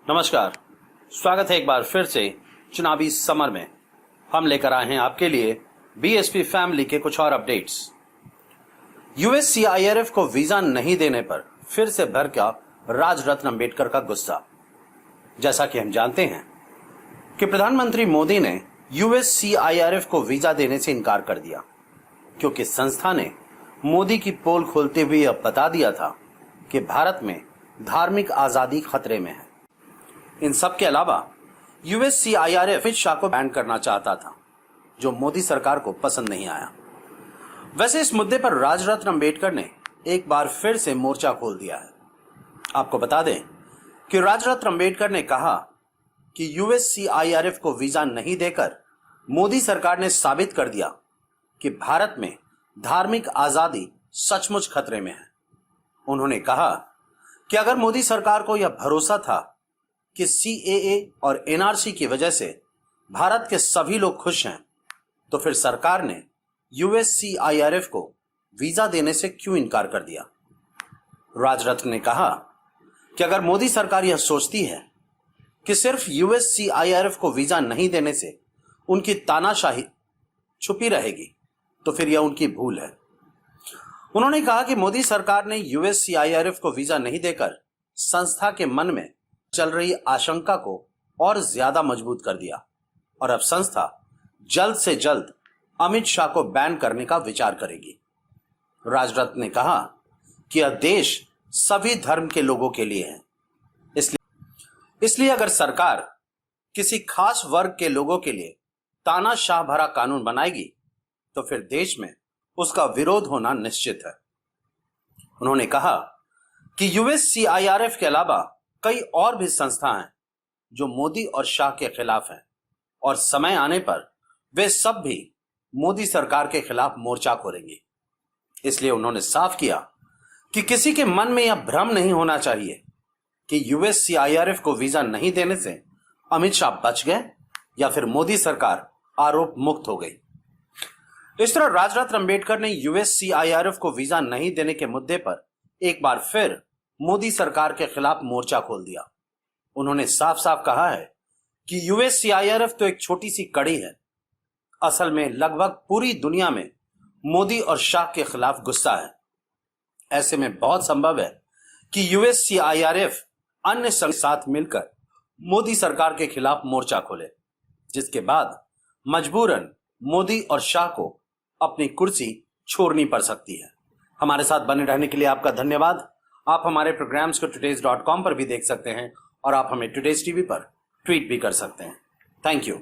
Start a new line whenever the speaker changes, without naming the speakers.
नमस्कार, स्वागत है एक बार फिर से चुनावी समर में। हम लेकर आए हैं आपके लिए बीएसपी फैमिली के कुछ और अपडेट्स। यूएस सीआईआरएफ को वीजा नहीं देने पर फिर से भड़का राजरत्न अंबेडकर का गुस्सा। जैसा कि हम जानते हैं कि प्रधानमंत्री मोदी ने यूएस सीआईआरएफ को वीजा देने से इनकार कर दिया, क्योंकि संस्था ने मोदी की पोल खोलते हुए अब बता दिया था कि भारत में धार्मिक आजादी खतरे में है। इन सब के अलावा यूएस सीआईआरएफ अमित शाह को बैन करना चाहता था, जो मोदी सरकार को पसंद नहीं आया। वैसे इस मुद्दे पर राजरत्न अंबेडकर ने एक बार फिर से मोर्चा खोल दिया है। आपको बता दें कि राजरत्न अंबेडकर ने कहा कि यूएस सीआईआरएफ को वीजा नहीं देकर मोदी सरकार ने साबित कर दिया कि भारत में धार्मिक आजादी सचमुच खतरे में है। उन्होंने कहा कि अगर मोदी सरकार को यह भरोसा था कि सीएए और एनआरसी की वजह से भारत के सभी लोग खुश हैं, तो फिर सरकार ने यूएस सीआईआरएफ को वीजा देने से क्यों इनकार कर दिया। राजरत्न ने कहा कि अगर मोदी सरकार यह सोचती है कि सिर्फ यूएस सीआईआरएफ को वीजा नहीं देने से उनकी तानाशाही छुपी रहेगी, तो फिर यह उनकी भूल है। उन्होंने कहा कि मोदी सरकार ने यूएस सीआईआरएफ को वीजा नहीं देकर संस्था के मन में चल रही आशंका को और ज्यादा मजबूत कर दिया और अब संस्था जल्द से जल्द अमित शाह को बैन करने का विचार करेगी। राजरत्न ने कहा कि यह देश सभी धर्म के लोगों के लिए है, इसलिए अगर सरकार किसी खास वर्ग के लोगों के लिए तानाशाह भरा कानून बनाएगी तो फिर देश में उसका विरोध होना निश्चित है। उन्होंने कहा कि यूएस सीआईआरएफ के अलावा कई और भी संस्था हैं जो मोदी और शाह के खिलाफ हैं और समय आने पर वे सब भी मोदी सरकार के खिलाफ मोर्चा खोलेंगे। इसलिए उन्होंने साफ किया कि किसी के मन में यह भ्रम नहीं होना चाहिए कि यूएस सीआईआरएफ को वीजा नहीं देने से अमित शाह बच गए या फिर मोदी सरकार आरोप मुक्त हो गई। इस तरह राजरत्न अंबेडकर ने यूएस सीआईआरएफ को वीजा नहीं देने के मुद्दे पर एक बार फिर मोदी सरकार के खिलाफ मोर्चा खोल दिया। उन्होंने साफ साफ कहा है कि यूएस सीआईआरएफ तो एक छोटी सी कड़ी है, असल में लगभग पूरी दुनिया में मोदी और शाह के खिलाफ गुस्सा है। ऐसे में बहुत संभव है कि यूएस सीआईआरएफ अन्य संघ साथ मिलकर मोदी सरकार के खिलाफ मोर्चा खोले, जिसके बाद मजबूरन मोदी और शाह को अपनी कुर्सी छोड़नी पड़ सकती है। हमारे साथ बने रहने के लिए आपका धन्यवाद। आप हमारे प्रोग्राम्स को today's.com पर भी देख सकते हैं और आप हमें टुडेज टीवी पर ट्वीट भी कर सकते हैं। Thank you.